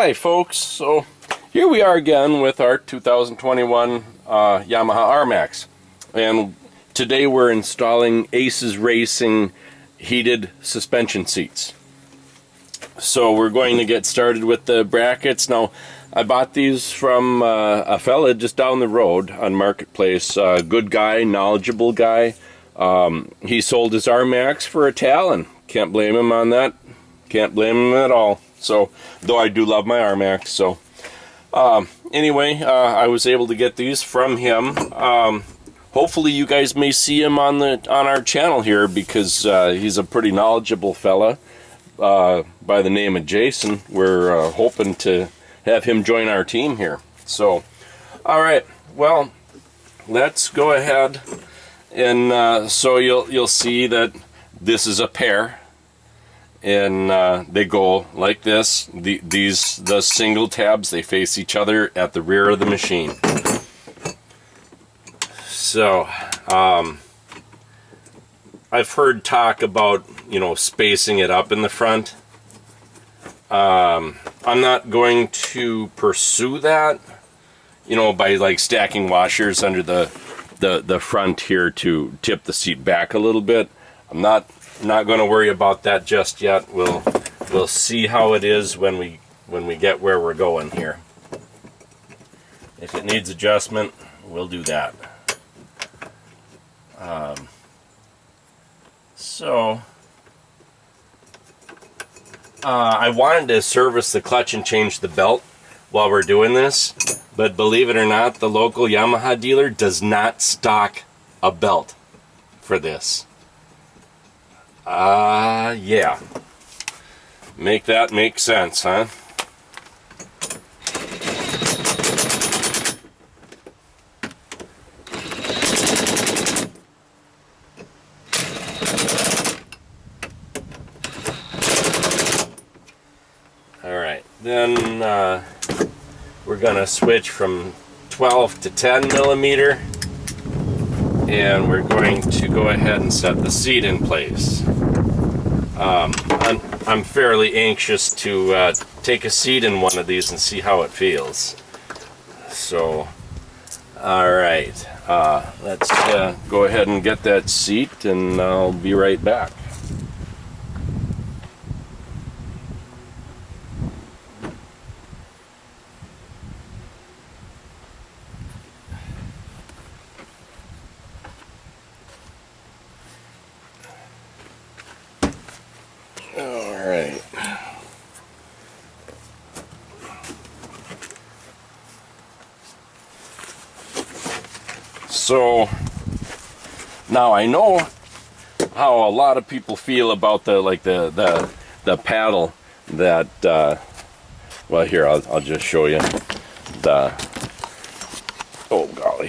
Hi folks, so here we are again with our 2021 Yamaha Rmax, and today we're installing Aces Racing heated suspension seats. So we're going to get started with the brackets. Now I bought these from a fella just down the road on Marketplace, good guy, knowledgeable guy. He sold his Rmax for a Talon. Can't blame him on that. Can't blame him at all. So, though I do love my Rmax, so anyway, I was able to get these from him. Hopefully, you guys may see him on our channel here because he's a pretty knowledgeable fella by the name of Jason. We're hoping to have him join our team here. So, all right, well, let's go ahead and so you'll see that this is a pair. And they go like this. The single tabs, they face each other at the rear of the machine. So I've heard talk about, spacing it up in the front. I'm not going to pursue that, by like stacking washers under the front here to tip the seat back a little bit. I'm not going to worry about that just yet. We'll see how it is when we get where we're going here. If it needs adjustment, we'll do that. I wanted to service the clutch and change the belt while we're doing this, but believe it or not, the local Yamaha dealer does not stock a belt for this. Yeah. Make that make sense, huh? Alright, then we're gonna switch from 12 to 10 millimeter. And we're going to go ahead and set the seat in place. I'm fairly anxious to take a seat in one of these and see how it feels. So, alright, let's go ahead and get that seat and I'll be right back. Alright. So now I know how a lot of people feel about the paddle that well, here I'll just show you oh golly,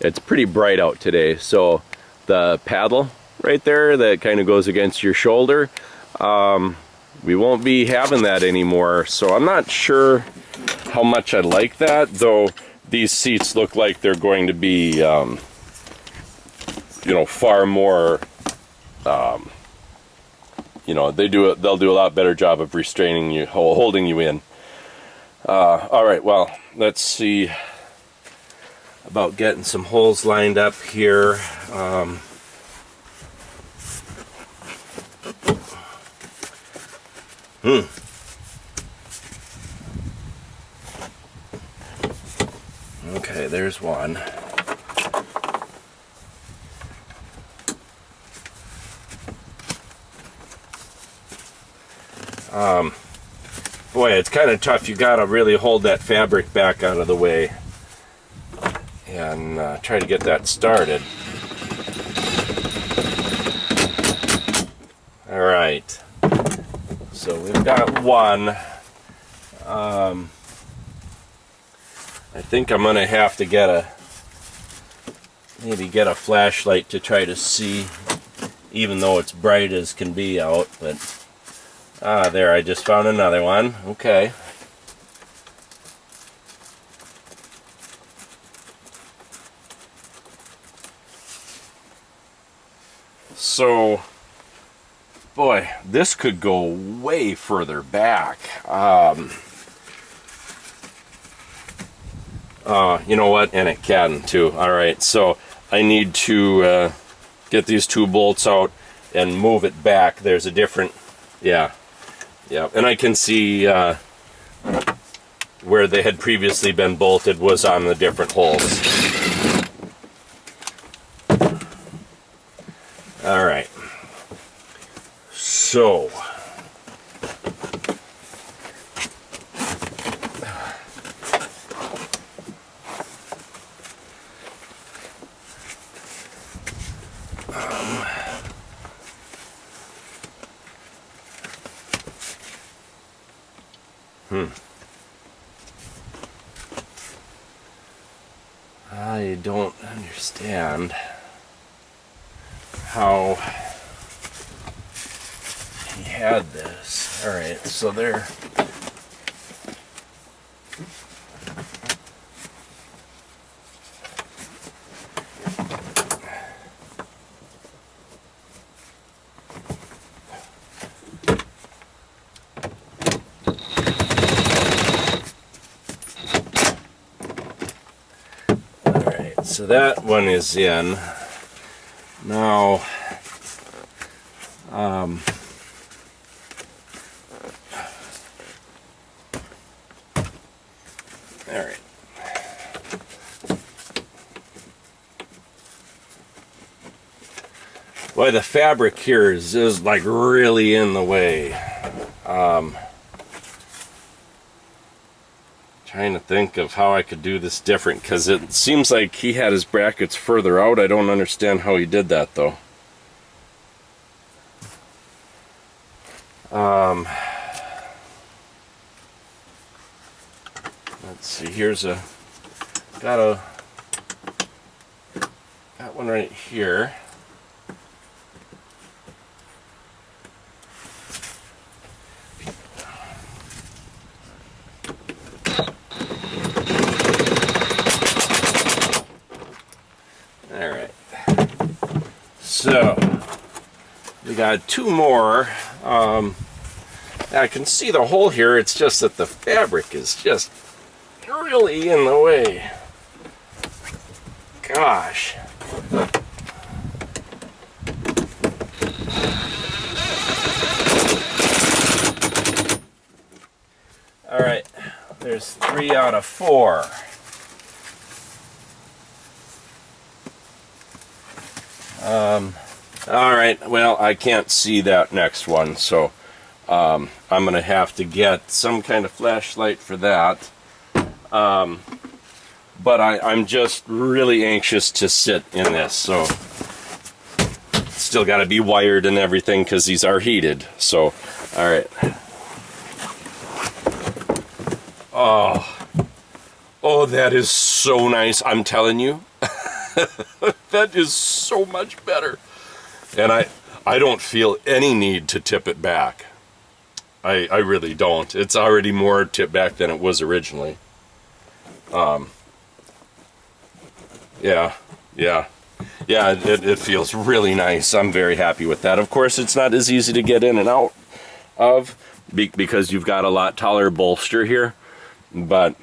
it's pretty bright out today, so the paddle right there that kind of goes against your shoulder, we won't be having that anymore. So I'm not sure how much I like that, though these seats look like they're going to be far more they'll do a lot better job of restraining you, holding you in. All right, well, let's see about getting some holes lined up here. Okay, there's one. Boy, it's kind of tough. You gotta really hold that fabric back out of the way and try to get that started. All right. So we've got one. I think I'm gonna have to maybe get a flashlight to try to see, even though it's bright as can be out. But there, I just found another one. Okay. So boy, this could go way further back. You know what? And it can too. All right, so I need to get these two bolts out and move it back. There's a different, yeah, and I can see where they had previously been bolted was on the different holes. All right, so I don't understand how he had this. All right, so there. So that one is in. Now, all right. Boy, the fabric here is like really in the way. Trying to think of how I could do this different, because it seems like he had his brackets further out. I don't understand how he did that though. Let's see, got one right here. So we got two more. I can see the hole here. It's just that the fabric is just really in the way. Gosh. All right, there's 3 out of 4. All right, well, I can't see that next one, so I'm going to have to get some kind of flashlight for that. But I'm just really anxious to sit in this, so still got to be wired and everything because these are heated. So, all right. Oh, that is so nice, I'm telling you. That is so much better. And I don't feel any need to tip it back. I really don't. It's already more tipped back than it was originally. Yeah, it feels really nice. I'm very happy with that. Of course, it's not as easy to get in and out of because you've got a lot taller bolster here, but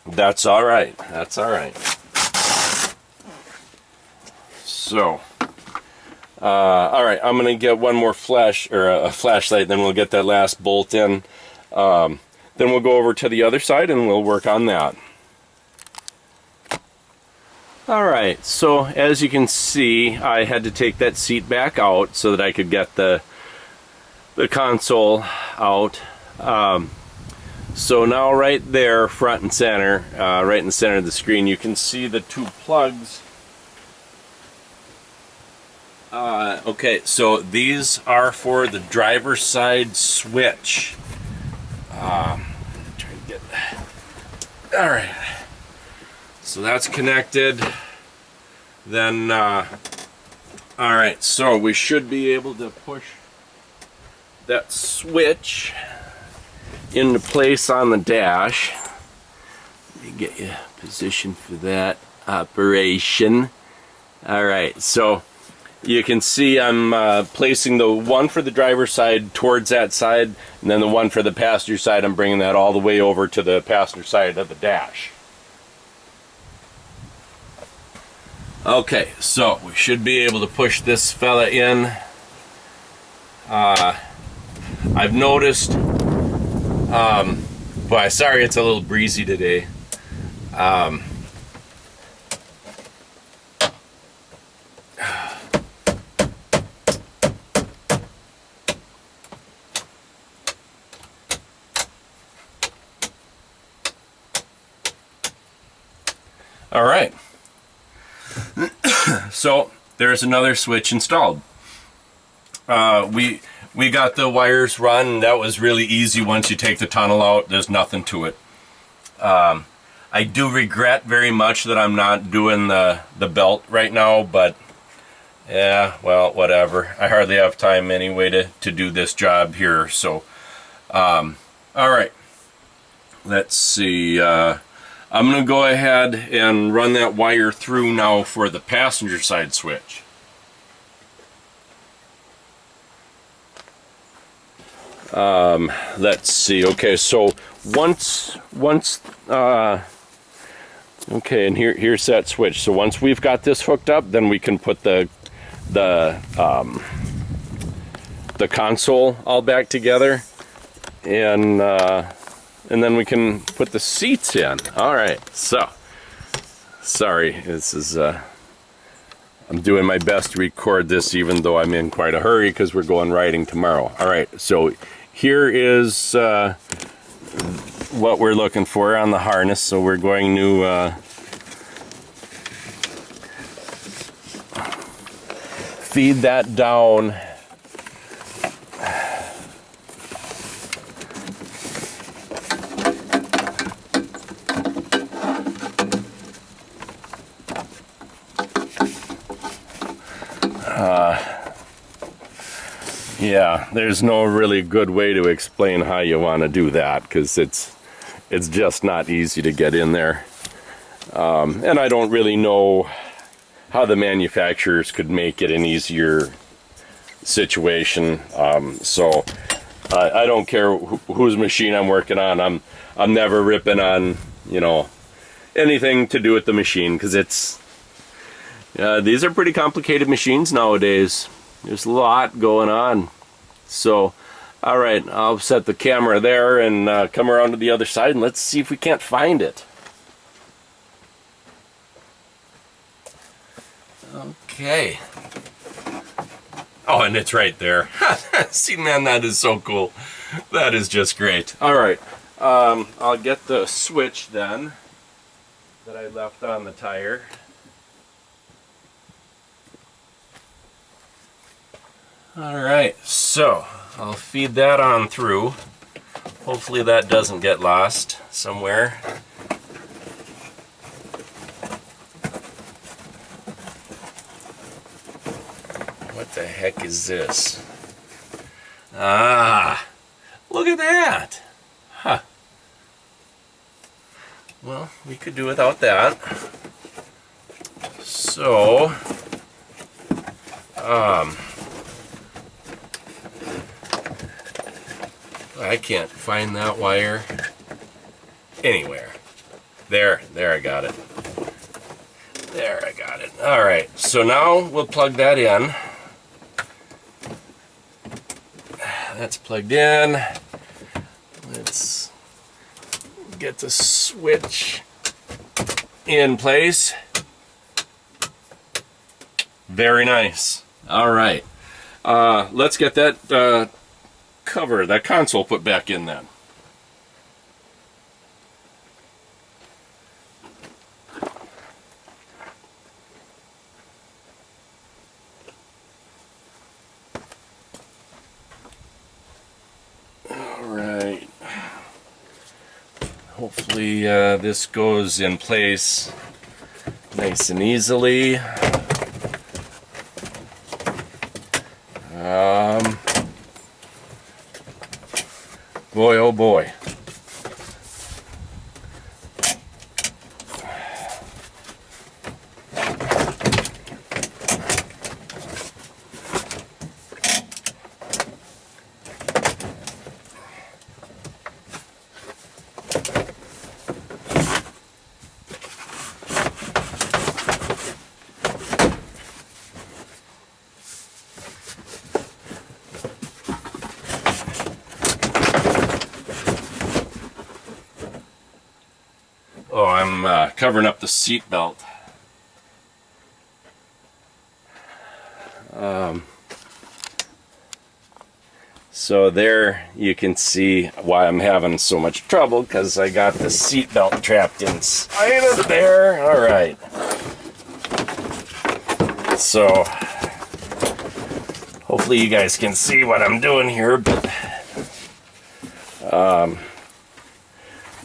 that's all right. That's all right. So, all right, I'm gonna get one more a flashlight, then we'll get that last bolt in. Then we'll go over to the other side and we'll work on that. All right, so as you can see, I had to take that seat back out so that I could get the console out. So now right there, front and center, right in the center of the screen, you can see the 2 plugs. Okay, so these are for the driver's side switch. Try to get. All right. So that's connected. Then, all right. So we should be able to push that switch into place on the dash. Let me get you positioned for that operation. All right. So you can see I'm placing the one for the driver's side towards that side, and then the one for the passenger side, I'm bringing that all the way over to the passenger side of the dash. Okay, so we should be able to push this fella in. I've noticed, boy, sorry it's a little breezy today. All right, so there's another switch installed. We got the wires run. That was really easy. Once you take the tunnel out, there's nothing to it. I do regret very much that I'm not doing the belt right now, but yeah, well, whatever. I hardly have time anyway to do this job here. So, all right, let's see. I'm going to go ahead and run that wire through now for the passenger side switch. Let's see. Okay, so once okay, and here's that switch. So once we've got this hooked up, then we can put the console all back together, and then we can put the seats in. All right. So sorry, this is I'm doing my best to record this, even though I'm in quite a hurry because we're going riding tomorrow. All right. So here is what we're looking for on the harness. So we're going to feed that down. Yeah, there's no really good way to explain how you want to do that, because it's just not easy to get in there. And I don't really know how the manufacturers could make it an easier situation. So I don't care whose machine I'm working on. I'm never ripping on, you know, anything to do with the machine, because these are pretty complicated machines nowadays. There's a lot going on. So, all right, I'll set the camera there and come around to the other side, and let's see if we can't find it. Okay. Oh, and it's right there. See, man, that is so cool. That is just great. All right, I'll get the switch then that I left on the tire. All right, so I'll feed that on through. Hopefully that doesn't get lost somewhere. What the heck is this? Ah, look at that. Huh. Well, we could do without that. So, I can't find that wire anywhere. There I got it. There, I got it. All right, so now we'll plug that in. That's plugged in. Let's get the switch in place. Very nice. All right, let's get that cover, that console, put back in then. All right. Hopefully this goes in place nice and easily. Boy, oh boy. covering up the seat belt. So there you can see why I'm having so much trouble, because I got the seat belt trapped inside of there. All right. So hopefully you guys can see what I'm doing here, but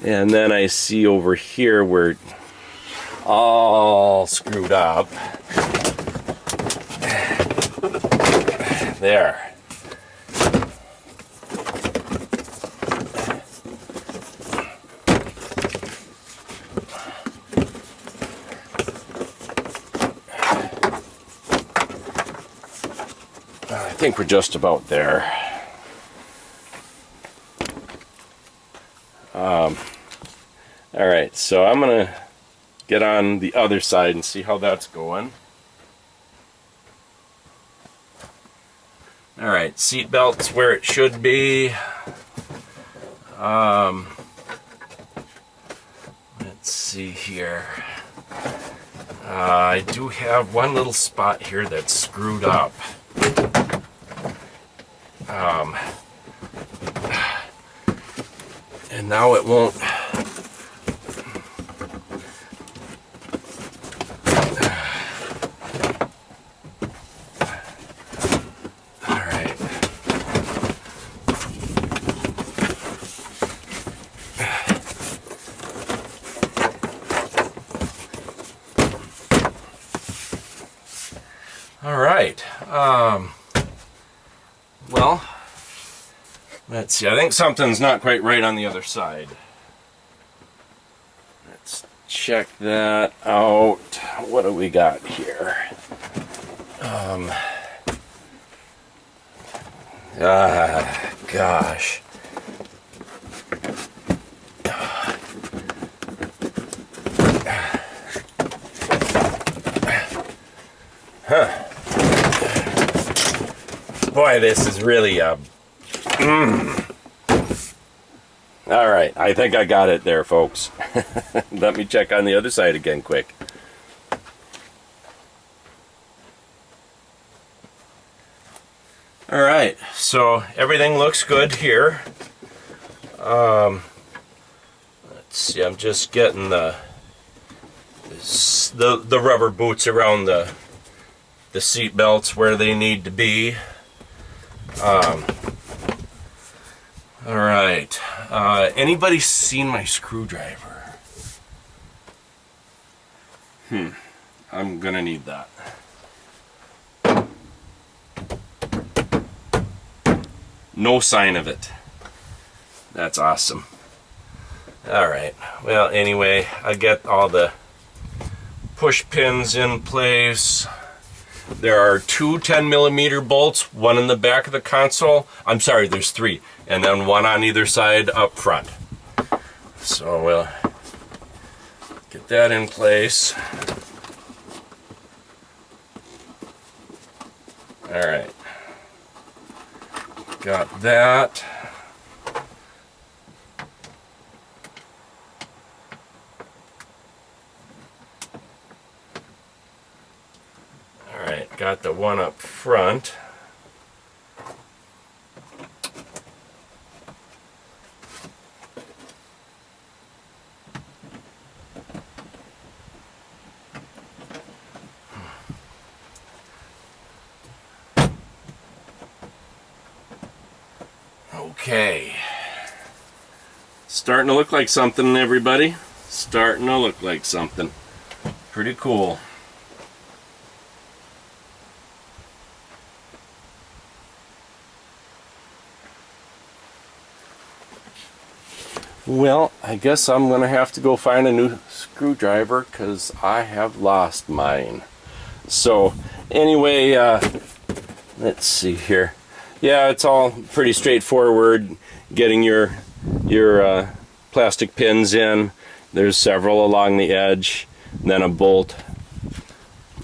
and then I see over here where it's all screwed up. There. I think we're just about there. All right, so I'm gonna get on the other side and see how that's going. All right, seat belt's where it should be. Let's see here. I do have one little spot here that's screwed up. And now it won't. All right. All right. Well, let's see. I think something's not quite right on the other side. Let's check that out. What do we got here? Gosh. Huh. Boy, this is really a... All right, I think I got it there, folks. Let me check on the other side again quick. All right, so everything looks good here. Let's see, I'm just getting the rubber boots around the seat belts where they need to be. All right. Anybody seen my screwdriver? I'm gonna need that. No sign of it. That's awesome. All right. Well, anyway, I get all the push pins in place. There are two 10mm bolts, one in the back of the console. I'm sorry, there's three, and then one on either side up front. So we'll get that in place. All right, got that. Got the one up front. Okay. Starting to look like something, everybody. Starting to look like something. Pretty cool. Well, I guess I'm going to have to go find a new screwdriver because I have lost mine. So, anyway, let's see here. Yeah, it's all pretty straightforward. Getting your plastic pins in. There's several along the edge. Then a bolt.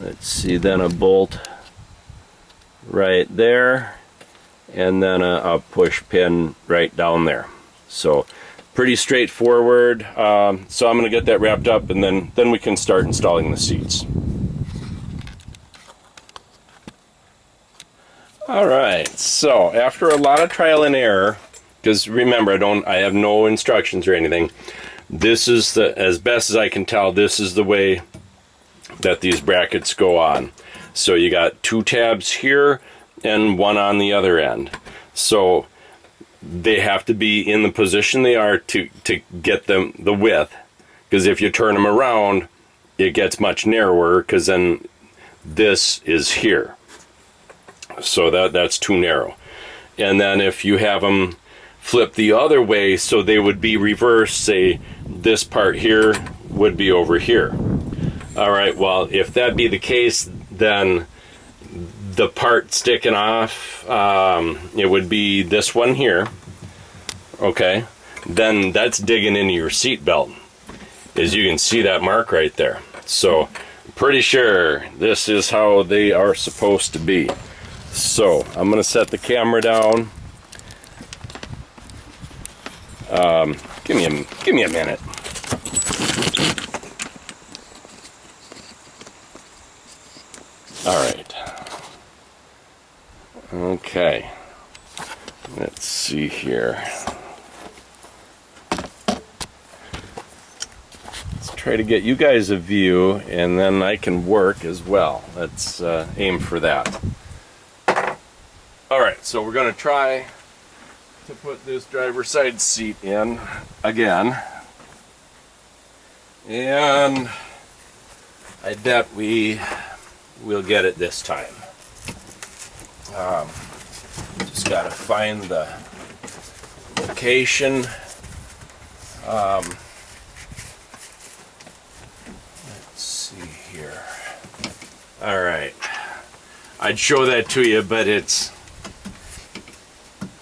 Let's see, then a bolt right there. And then a push pin right down there. So pretty straightforward. So I'm going to get that wrapped up, and then we can start installing the seats. All right, so after a lot of trial and error, because remember, I have no instructions or anything. This is as best as I can tell, this is the way that these brackets go on. So you got 2 tabs here and 1 on the other end. So they have to be in the position they are to get them the width. Because if you turn them around, it gets much narrower, because then this is here. So that's too narrow. And then if you have them flip the other way, so they would be reversed, say this part here would be over here. All right, well, if that be the case, then the part sticking off, it would be this one here. Okay, then that's digging into your seat belt. As you can see that mark right there. So pretty sure this is how they are supposed to be. So I'm going to set the camera down. Give me a minute. All right. Okay. Let's see here. Let's try to get you guys a view, and then I can work as well. Let's aim for that. All right, so we're going to try to put this driver's side seat in again. And I bet we will get it this time. Just got to find the location. Let's see here. All right. I'd show that to you, but it's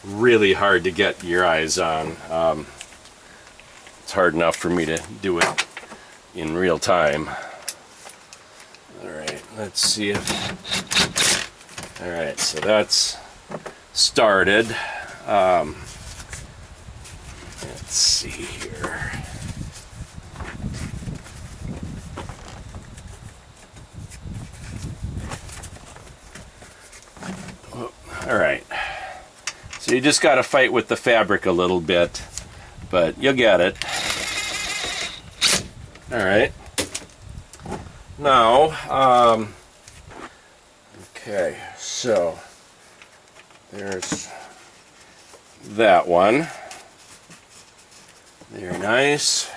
really hard to get your eyes on. It's hard enough for me to do it in real time. All right, let's see if... All right, so that's started. Let's see here. All right. So you just got to fight with the fabric a little bit, but you'll get it. All right. Now, okay, so there's that one. Very nice.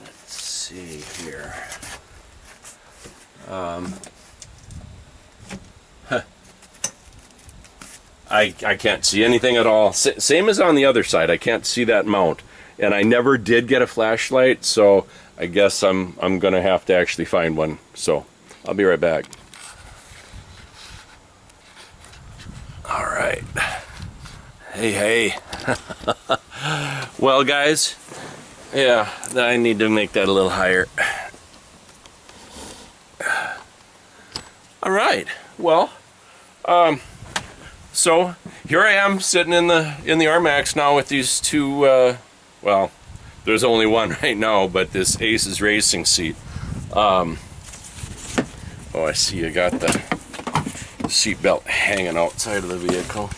Let's see here. I can't see anything at all. Same as on the other side. I can't see that mount. And I never did get a flashlight, so I guess I'm going to have to actually find one. So I'll be right back. All right. Hey. Well, guys, yeah, I need to make that a little higher. All right. Well, so here I am sitting in the Rmax now with these two. Well, there's only one right now, but this Aces racing seat. Oh, I see you got the seat belt hanging outside of the vehicle.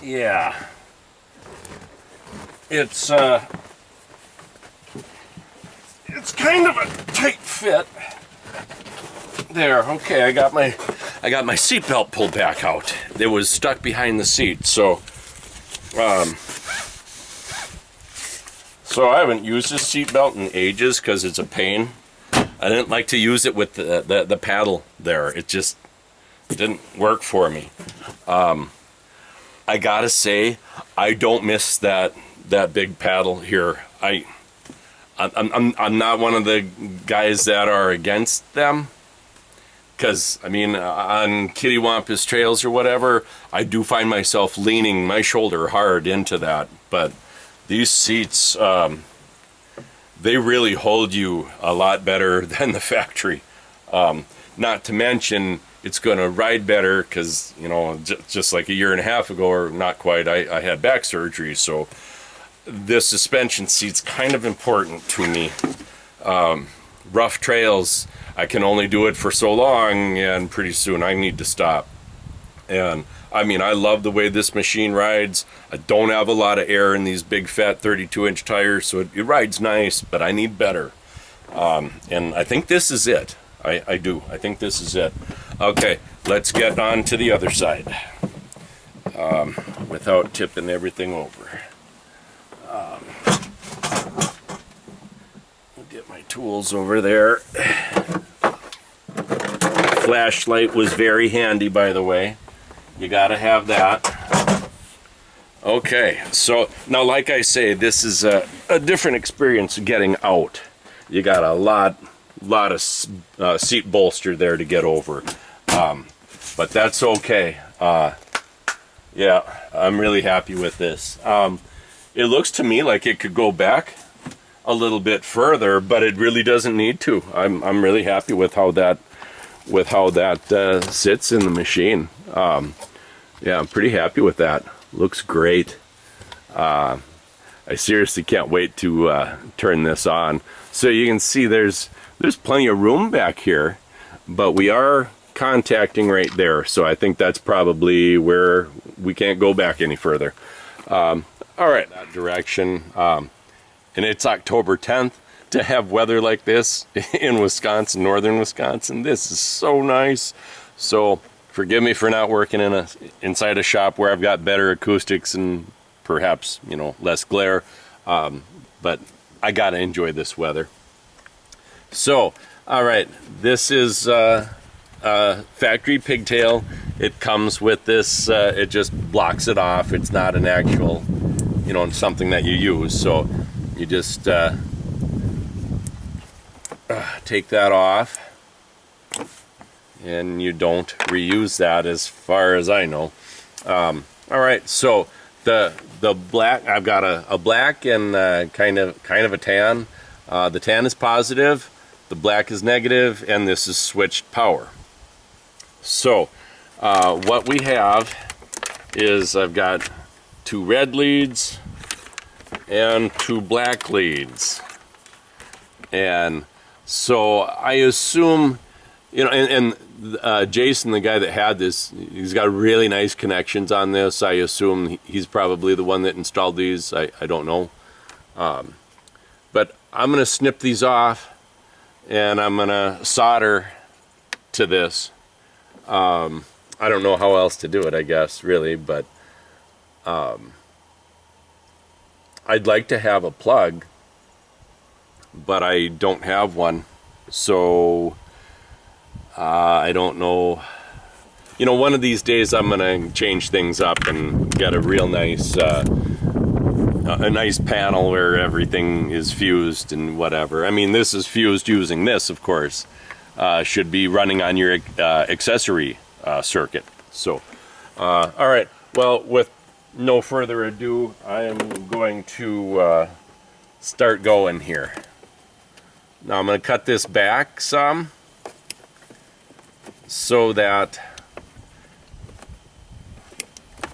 Yeah, it's kind of a tight fit. There, okay, I got my seat belt pulled back out. It was stuck behind the seat, so I haven't used this seat belt in ages because it's a pain. I didn't like to use it with the paddle there. It just didn't work for me. I gotta say, I don't miss that big paddle here. I'm not one of the guys that are against them, because I mean, on kittywampus trails or whatever, I do find myself leaning my shoulder hard into that. But these seats, they really hold you a lot better than the factory. Not to mention, it's going to ride better because, you know, just like a year and a half ago, or not quite, I had back surgery. So this suspension seat's kind of important to me. Rough trails, I can only do it for so long, and pretty soon I need to stop. And I mean, I love the way this machine rides. I don't have a lot of air in these big fat 32-inch tires, so it rides nice, but I need better. And I think this is it. I do. I think this is it. Okay, let's get on to the other side without tipping everything over. I'll get my tools over there. Flashlight was very handy, by the way. You gotta have that. Okay, so now, like I say, this is a different experience getting out. You got a lot of seat bolster there to get over, but that's okay. Yeah, I'm really happy with this. It looks to me like it could go back a little bit further, but it really doesn't need to. I'm really happy with how that sits in the machine. Yeah, I'm pretty happy with that. Looks great. I seriously can't wait to turn this on. So you can see there's plenty of room back here, but we are contacting right there. So I think that's probably where we can't go back any further. All right, that direction. And it's October 10th. To have weather like this in Wisconsin, northern Wisconsin, this is so nice. So forgive me for not working inside a shop where I've got better acoustics and perhaps, you know, less glare. But I gotta enjoy this weather. So, all right, this is factory pigtail. It comes with this. It just blocks it off. It's not an actual, you know, something that you use. So you just take that off, and you don't reuse that, as far as I know. All right, so the black, I've got a black and kind of a tan. The tan is positive, the black is negative, and this is switched power. So what we have is I've got 2 red leads and 2 black leads, and so I assume, you know, and Jason, the guy that had this, he's got really nice connections on this. I assume he's probably the one that installed these. I don't know. But I'm going to snip these off, and I'm going to solder to this. I don't know how else to do it, I guess, really, but I'd like to have a plug, but I don't have one, so I don't know. You know, one of these days I'm gonna change things up and get a real nice nice panel where everything is fused and whatever. I mean, this is fused using this, of course. Should be running on your accessory circuit. So all right, well, with no further ado, I am going to start going here. Now I'm going to cut this back some so that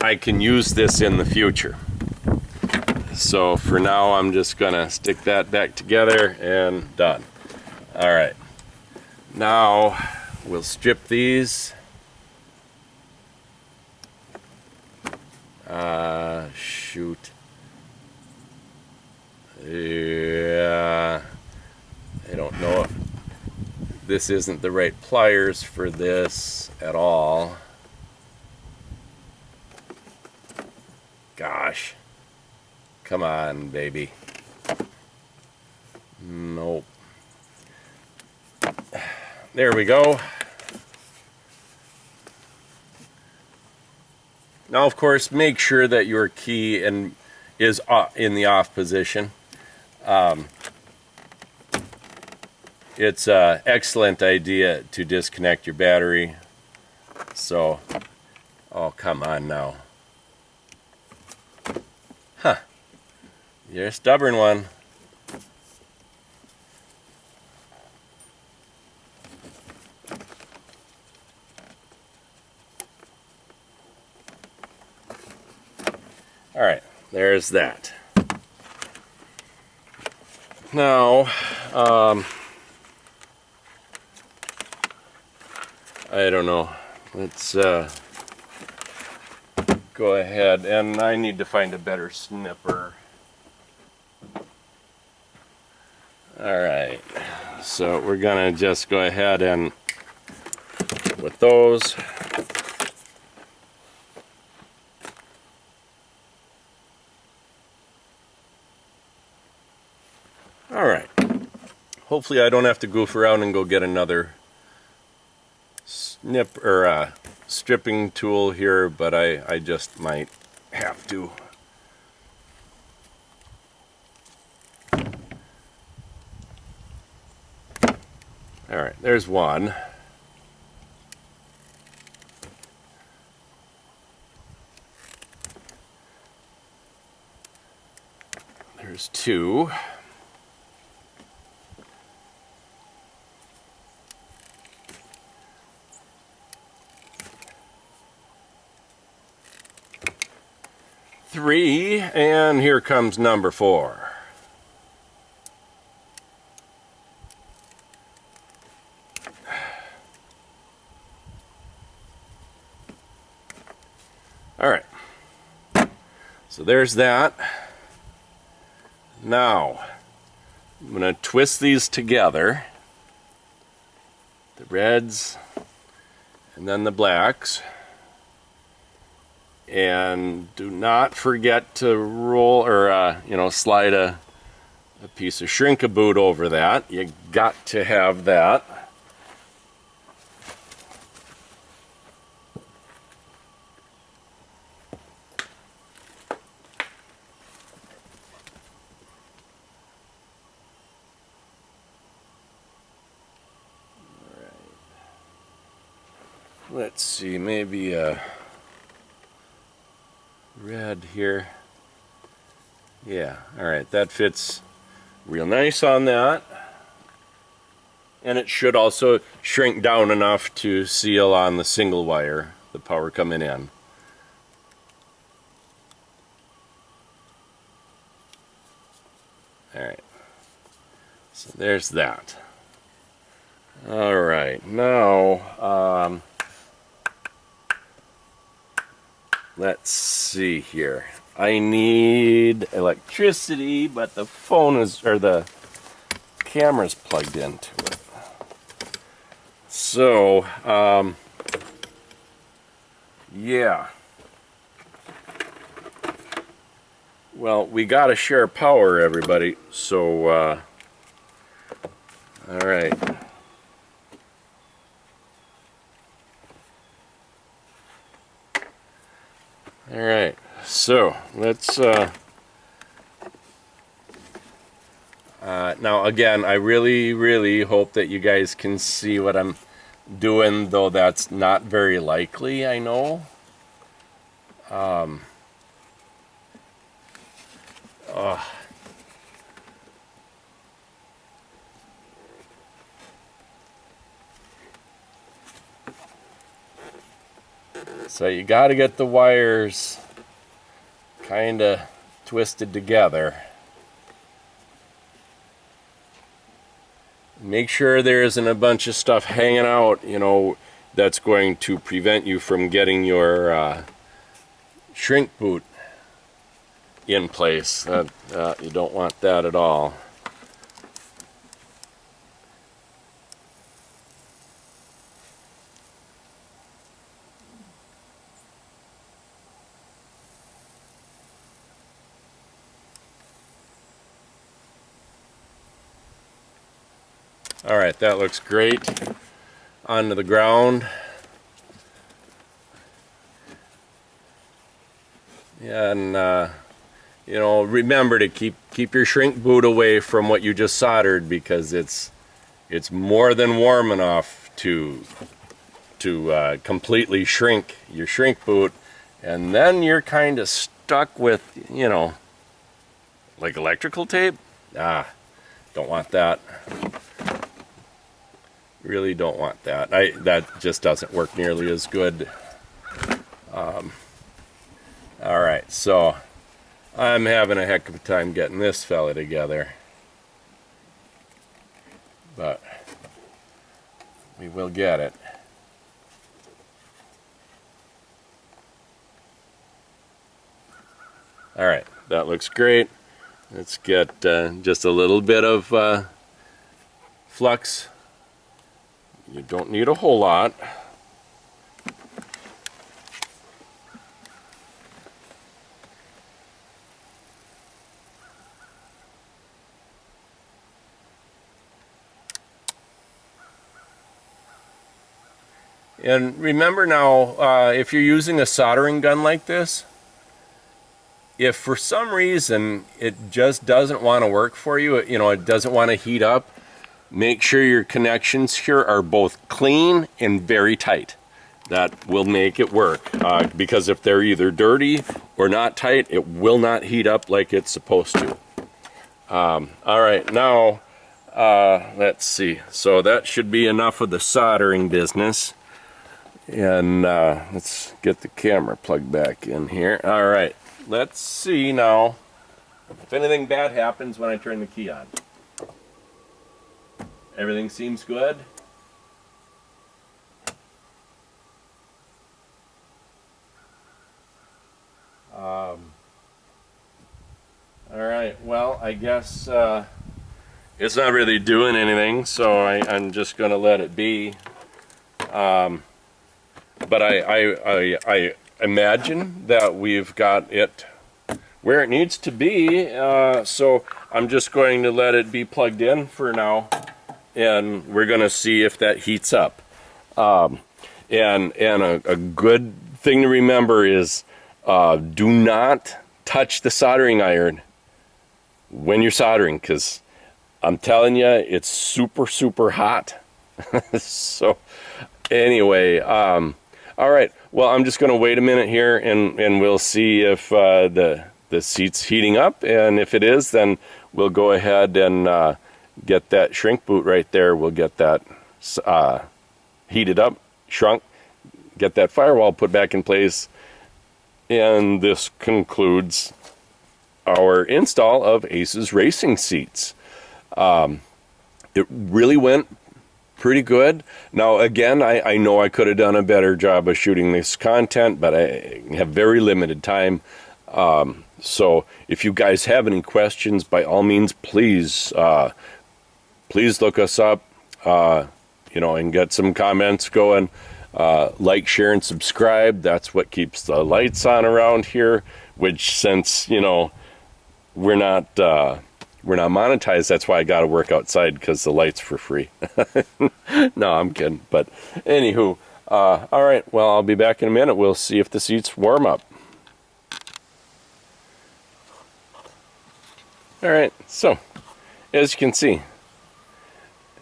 I can use this in the future. So for now, I'm just going to stick that back together and done. All right. Now we'll strip these. Shoot. Yeah. I don't know if this isn't the right pliers for this at all. Gosh. Come on, baby. Nope. There we go. Now, of course, make sure that your key is in the off position. It's an excellent idea to disconnect your battery. So, oh, come on now. Huh. You're a stubborn one. there's that. Now, I don't know. Let's go ahead, and I need to find a better snipper. Alright, so we're gonna just go ahead and with those. Alright, hopefully I don't have to goof around and go get another stripping tool here, but I just might have to. Alright, there's one. There's two. Three, and here comes number 4. Alright, so there's that. Now, I'm going to twist these together, the reds and then the blacks, and do not forget to roll or slide a piece of shrink-a-boot over that. You got to have that. Let's see, maybe a red here. Yeah, alright, that fits real nice on that. And it should also shrink down enough to seal on the single wire, the power coming in. Alright, so there's that. Alright, now, let's see here. I need electricity, but the phone is, or the camera's plugged into it. So, yeah. Well, we gotta share power, everybody. So, alright. Alright, so let's now again, I really hope that you guys can see what I'm doing, though that's not very likely, I know. So you got to get the wires kind of twisted together. Make sure there isn't a bunch of stuff hanging out, that's going to prevent you from getting your shrink boot in place. You don't want that at all. Alright, that looks great. Onto the ground. And remember to keep your shrink boot away from what you just soldered, because it's more than warm enough to completely shrink your shrink boot, and then you're kind of stuck with like electrical tape. Don't want that. Really don't want that. That just doesn't work nearly as good. Alright, so I'm having a heck of a time getting this fella together. But we will get it. Alright, that looks great. Let's get just a little bit of flux. You don't need a whole lot. And remember now, if you're using a soldering gun like this, if for some reason it just doesn't want to work for you, it doesn't want to heat up, make sure your connections here are both clean and very tight. That will make it work, because if they're either dirty or not tight, it will not heat up like it's supposed to. All right, now let's see. So that should be enough of the soldering business. And let's get the camera plugged back in here. All right, let's see now if anything bad happens when I turn the key on. Everything seems good. All right, well, I guess it's not really doing anything, so I'm just going to let it be. But I imagine that we've got it where it needs to be, so I'm just going to let it be plugged in for now, and we're going to see if that heats up. And a good thing to remember is do not touch the soldering iron when you're soldering, because I'm telling you, it's super, super hot. So anyway, all right, well, I'm just going to wait a minute here, and we'll see if the seat's heating up, and if it is, then we'll go ahead and get that shrink boot right there. We'll get that heated up, shrunk, get that firewall put back in place, and this concludes our install of Ace's racing seats. It really went pretty good. Now again, I know I could have done a better job of shooting this content, but I have very limited time. So if you guys have any questions, by all means, please look us up, and get some comments going. Like, share, and subscribe. That's what keeps the lights on around here, which, since we're not monetized, that's why I got to work outside, because the light's for free. No, I'm kidding. But anywho, all right, well, I'll be back in a minute. We'll see if the seats warm up. All right, so as you can see,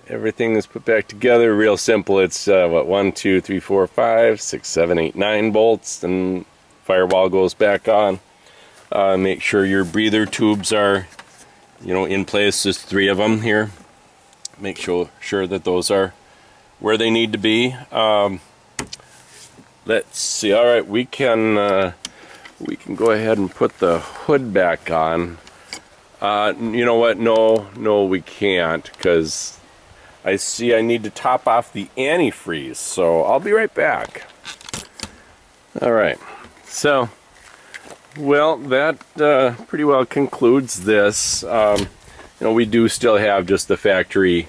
everything is put back together real simple. It's 1, 2, 3, 4, 5, 6, 7, 8, 9 bolts, and firewall goes back on. Make sure your breather tubes are in place. There's 3 of them here. Make sure that those are where they need to be. Let's see. All right, we can go ahead and put the hood back on. You know what? No, we can't, because I see I need to top off the antifreeze. So I'll be right back. All right. So, well, that pretty well concludes this. We do still have just the factory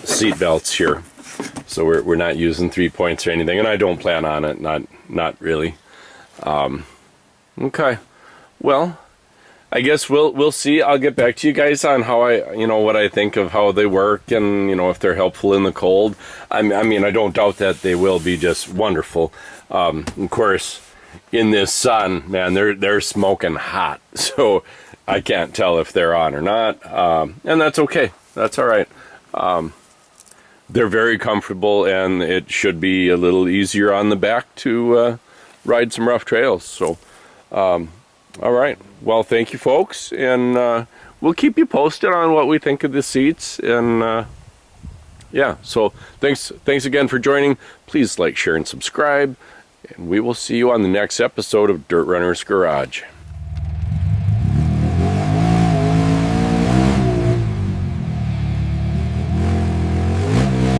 seat belts here, so we're not using 3 points or anything, and I don't plan on it. Not really. Okay. Well, I guess we'll see. I'll get back to you guys on how what I think of how they work, and if they're helpful in the cold. I mean, I don't doubt that they will be just wonderful. Of course, in this sun, man, they're smoking hot, so I can't tell if they're on or not, and that's okay. That's all right. They're very comfortable, and it should be a little easier on the back to ride some rough trails. So, all right. Well, thank you, folks, and we'll keep you posted on what we think of the seats. And yeah, so thanks again for joining. Please like, share, and subscribe, and we will see you on the next episode of Dirt Runner's Garage.